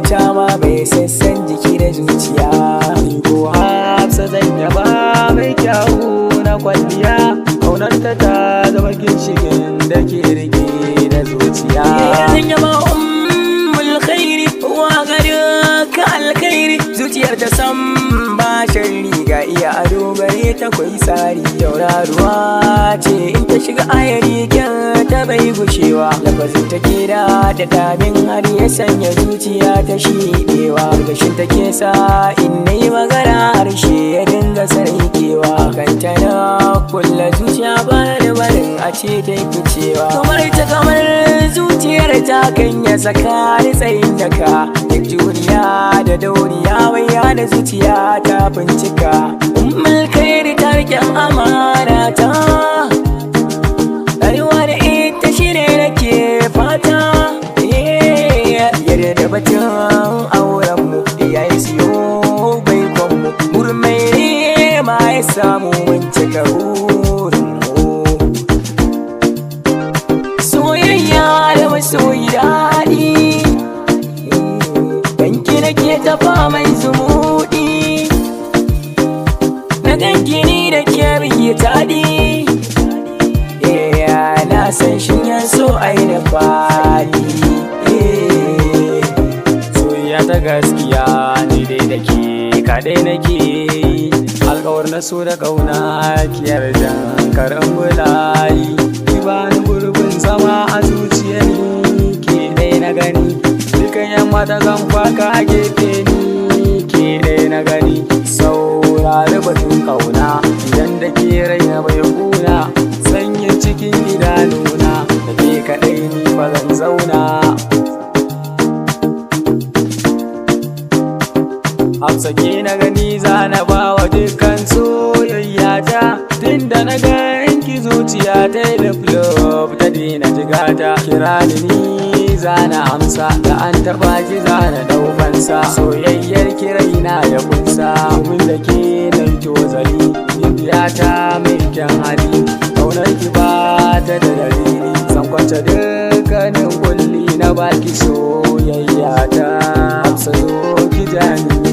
ta ma bai sassan jiki da zuciya. Ko Hafsa zan yaba mai kyawu na kwalliya, kaunar ta zama ginshikin da ke rike da zuciya. Zan yaba ummul khairi wa gare ka alkhairi, zuciyar ta san ba sharri ga iya ado gare ta kwai tsari. Yauraruwa ce in ta shiga ayari kyan ta bai gushewa, lafazin ta ke da damin har ya sanya zuciya ta shiɗewa. Gashin ta ke sa in nayi magana harshe ya dinga sarkewa, kanta na kulla zuciya ba da barin a ce ta ficewa. Kamar zuciyar ta kan ya saka ni tsayin daka, duk juriya da dauriya waya da zuciya ta bincika. Ummul khairi ta riƙen amana ta, rayuwa da ita shine nake fata. Yarda da batun auren mu iyaye siyo baikon mu, murmai ma ya samu mun cika burin mu. Soyayya da masoyi daɗi, danki nake tafa mai zumuɗi, na ganki ni da ke biye taɗi. Na san shi ya so ai da fadi. Soyayya ta gaskiya ni dai da ke kaɗai nake, alƙawar na so da ƙauna ki yarda karan bulayi. Ki bani gurbin zama a zuciyar ni, ke ɗai na gani dukan yamma ta zan faka a gefe ni, ke ɗai na gani. Saurari batun ƙauna idan da ke raina bai kuna, sanyin cikin idanuna da ke kaɗai ni ba zan zauna. Hafsa ke na gani za na ba wa dukkan soyayya ta, tunda na ganki zuciya ta yi luf ta daina jigata. Kira ni za na amsa, da an taɓa ki za na ɗau fansa. Soyayyar kiraina ya kunsa, domin da ke nan tozali, indiya ta mai kyan hali, ƙaunar ki ba ta da dalili. Zan kwance dukkanin kulli na baki soyayya ta. Hafsa zo ki jani